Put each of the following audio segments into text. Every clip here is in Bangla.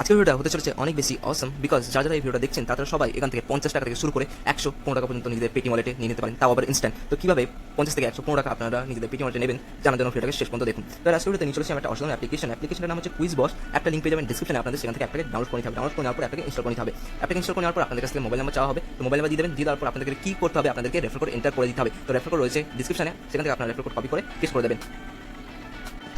আজকের ভিডিওটা হতে চলেছে অনেক বেশি অসম, বিকজ যারা এই ভিডিওটা দেখছেন তারা সবাই এখান থেকে 50 টাকা থেকে শুরু করে 115 টাকা পর্যন্ত নিজেদের পেটিএম ওয়ালেটে নিয়ে নিতে পারেন, তাও আবার ইনস্ট্যান্ট। তো কিভাবে 50 থেকে 115 টাকা আপনারা নিজেদের পেটিএম ওয়ালেটে নেবেন জানার জন্য ভিডিওটাকে শেষ পর্যন্ত দেখুন। তো আজকের ভিডিওতে নিয়ে চলেছি একটা অসাধারণ অ্যাপ্লিকেশনের নাম হচ্ছে কুইজ বস। একটা লিঙ্ক পেয়ে যাবেন ডিসক্রিপশনে, আপনাদের সেখান থেকে অ্যাপটাকে ডাউনলোড করে নিতে হবে। ডাউনলোড করে নেওয়ার পর অ্যাপটাকে ইনস্টল করে নিতে হবে। অ্যাপটাকে ইনস্টল করে নেওয়ার পর আপনাদের কাছ থেকে মোবাইল নাম্বার চাওয়া হবে, তো মোবাইল নাম্বার দিয়ে দেবেন। দিয়ে দেওয়ার পর আপনাদেরকে কি করতে হবে, আপনাদেরকে রেফার কোড এন্টার করে দিতে হবে। তো রেফার কোড রয়েছে ডিসক্রিপশনে, সেখান থেকে আপনারা রেফার কোড কপি করে পেস্ট করে দেবেন।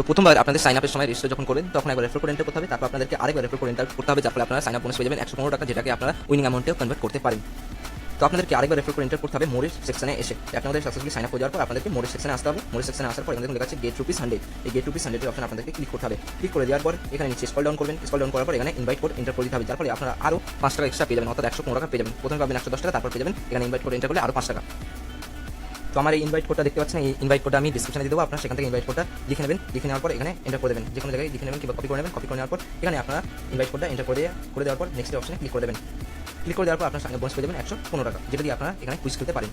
তো প্রথমবার আপনাদের সাইন আপের সময় রেজিস্টার যখন করবেন তখন একবার রেফার কোড এন্টার করতে হবে, তারপর আপনাদেরকে আরেকবার রেফার কোড এন্টার করতে হবে, যার ফলে আপনারা সাইন আপ বোনাস পেয়ে যাবেন 115 টাকা, যেটাকে আপনারা উইনিং অ্যামাউন্টেও কনভার্ট করতে পারেন। তো আপনাদেরকে আরেকবার রেফার কোড এন্টার করতে হবে মোরের সেকশনে এসে। আপনাদের সাকসেসফুলি সাইন আপ হয়ে যাওয়ার পর আপনাদেরকে মোরের সেকশনে আসতে হবে। মোরের সেকশনে আসার পর এখানে লেখা আছে গেট ₹100। এই গেট ₹100 অপশন আপনাদেরকে ক্লিক করতে হবে। ক্লিক করে দেওয়ার পর এখানে নিচে স্ক্রল ডাউন করবেন। স্ক্রল ডাউন করার পর এখানে ইনভাইট কোড এন্টার করে দিতে হবে, যার ফলে আপনারা আরও 5 টাকা এক্সট্রা পেয়ে যাবেন, অর্থাৎ 115 টাকা পেয়ে যাবেন। প্রথমে পাবেন 110 টাকা, তারপর পেয়ে যাবেন এখানে ইনভাইট কোড এন্টার করলে আরও 5 টাকা। তো আমার এই ইনভাইট কোডটা দেখতে পাচ্ছেন, এই ইনভাইট কোডটা আমি ডিসক্রিপশনে দিয়ে দেবো, আপনারা সেখান থেকে ইনভাইট কোডটা লিখে নেবেন। লিখে নেওয়ার পর এখানে এন্টার করে দেবেন, যে কোনো জায়গায় লিখে নেবেন কিংবা কপি করে নেবেন। কপি করে নেওয়ার পর এখানে আপনারা ইনভাইট কোডটা এন্টার করে দেওয়ার পর নেক্সট অপশনে ক্লিক করে দেবেন। ক্লিক করে দেওয়ার পর আপনার সঙ্গে বোনাস পেয়ে যাবেন 115 টাকা, যেটা দিয়ে আপনারা এখানে কুইজ খেলতে পারেন।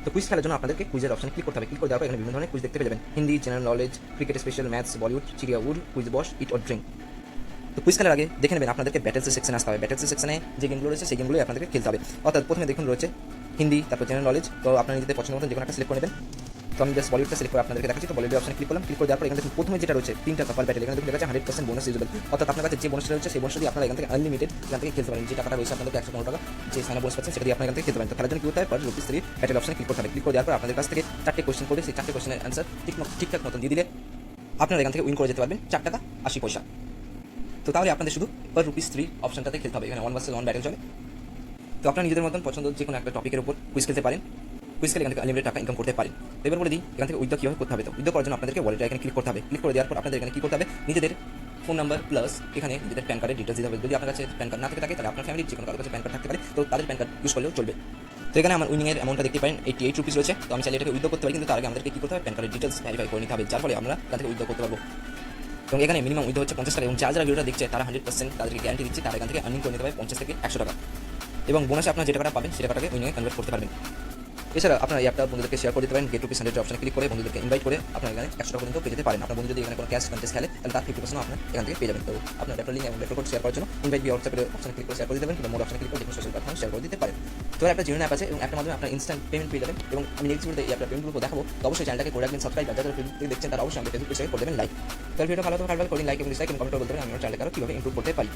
তো কুইজ খেলার জন্য আপনাদেরকে কুইজের অপশনে ক্লিক করতে হবে। ক্লিক করে দেওয়ার পর এখানে বিভিন্ন ধরনের কুইজ দেখতে পেয়ে যাবেন, Hindi, general knowledge, cricket special, maths, Bollywood, চিড়িয়া উড, quiz boss, eat or drink. তো কুইজ খেলার আগে দেখে নেবেন আপনাদেরকে ব্যাটেলসের সেকশনে আসতে হবে। ব্যাটেলসের সেকশনে যে গেমগুলো রয়েছে সেই গেমগুলোই আপনাদেরকে খেলতে হবে। অর্থাৎ প্রথমে দেখুন রয়েছে হিন্দি, তারপর জেনারেল নলেজ। তো আপনারা নিজেদের পছন্দ মতো যে কোনো একটা সিলেক্ট করে নেবেন। তো আমি জাস্ট বলিউডটা সিলেক্ট করে আপনাদেরকে দেখাচ্ছি। তো বলিউড অপশনে ক্লিক করলাম। ক্লিক করে দেওয়ার পর এখানে দেখুন প্রথমে যেটা রয়েছে 3টা কাপাল ব্যাটেল, এখানে দেখুন লেখা আছে 100% বোনাস ইউজেবল। অর্থাৎ আপনার কাছে যে বোনাসটা রয়েছে সেই বোনাসটা দিয়ে আপনারা এখান থেকে আনলিমিটেড এখান থেকে খেলতে পারেন। যে টাকাটা রয়েছে আপনাদের 115 টাকা যে সাইন আপ বোনাস পাচ্ছেন সেটা দিয়ে আপনারা এখান থেকে খেলতে পারেন। তো খেলার জন্য কি করতে হবে, ₹3 ব্যাটেল অপশনে ক্লিক করতে হবে। ক্লিক করে দেওয়ার পর আপনাদের কাছ থেকে 4টে কোয়েশ্চেন করবে, সেই 4টে কোয়েশ্চেনের অ্যান্সার ঠিকঠাক মতন দিয়ে দিলে আপনারা এখান থেকে উইন করে যেতে পারবেন 4 টাকা 80 পয়সা। তো তাহলে আপনাদের শুধু ₹3 অপশনটাতে খেলতে হবে। এখানে 1 vs 1 ব্যাটেল চলে। তো আপনারা নিজেদের মতন পছন্দ যে কোনো একটা টপিকের উপর কুইজ খেলতে পারেন। কুইজ খেলে এখান থেকে আনলিমিটেড টাকা ইনকাম করতে পারেন। তো এবার বলে দিই এখান থেকে উইথড্র কীভাবে করতে হবে। তো উইথড্র করার জন্য আপনাদেরকে ওয়ালেটে এখানে ক্লিক করতে হবে। ক্লিক করে দেওয়ার পর আপনাদের এখানে কী করতে হবে, নিজেদের ফোন নাম্বার প্লাস এখানে নিজেদের প্যান কার্ডের ডিটেলস দিতে হবে। যদি আপনার কাছে প্যান কার্ড না থেকে থাকে তাহলে আপনার ফ্যামিলির যে কোনো কারোর কাছে প্যান কার্ড থাকতে পারে, তো তাদের প্যান কার্ড ইউজ করলেও চলবে। তো এখানে আমার উইনিংয়ের অ্যামাউন্টটা দেখতে পারেন ₹88 রয়েছে। তো আমি চাইলে এটাকে উইথড্র করতে পারি, কিন্তু তার আগে আমাদেরকে কী করতে হবে, প্যান কার্ডের ডিটেলস ভেরিফাই করে নিতে হবে, যার ফলে আমরা এখান থেকে উইথড্র করতে পারবো। এবং এখানে মিনিমাম উইথড্র হচ্ছে 50 টাকা, এবং যারা ভিডিওটা দেখছে তারা 100% তাদেরকে গ্যারান্টি দিচ্ছে তারা এখান থেকে আর্নিং করে নিতে পারে 50 থেকে 100 টাকা। এবং বোনাসে আপনার যে টাকাটা পাবেন সেই টাকাটাকে উইনিংয়ে কনভার্ট করতে পারবেন। এছাড়া আপনার এই অ্যাপটা বন্ধুদেরকে শেয়ার করে দিতে পারেন। গেট ₹100 অপশনে ক্লিক করে বন্ধুদেরকে ইনভাইট করে আপনার এখানে 100 টাকা পর্যন্ত পেয়ে যেতে পারেন। আপনার বন্ধু যদি এখানে কোনো ক্যাশ কন্টেস্ট খেলে তাহলে তার 50% আপনার এখান থেকে পেয়ে যাবেন। তো আপনার রেফার লিঙ্ক এবং রেফার কোড শেয়ার করার জন্য ইনভাইট বি হোয়াটসঅ্যাপের অপশনে ক্লিক করে শেয়ার করে দিতে পারেন, কিংবা মোড অপশনে ক্লিক করে যে কোনো সোশ্যাল প্ল্যাটফর্মে শেয়ার করে দিতে পারেন। তো একটা জেনুইন অ্যাপ আছে এবং অ্যাপের মাধ্যমে আপনার ইনস্ট্যান্ট পেমেন্ট পেয়ে যাবেন। এবং আমি নেক্সট ভিডিওতে এই অ্যাপটা পেমেন্টগুলো দেখাবো। তো অবশ্যই চ্যানেলটাকে করে রাখবেন সাবস্ক্রাইব, আর যারা ফেসবুক থেকে দেখছেন তারা অবশ্যই আমাদের ফেসবুক পেজে করে দেবেন লাইক। তো ভিডিও ভালো লাগলে করেন লাইক এবং ডিসলাইক এবং কমেন্ট করে বলতে পারেন আমি আমার চ্যানেলটাকে আরও কীভাবে ইমপ্রুভ করতে পারি।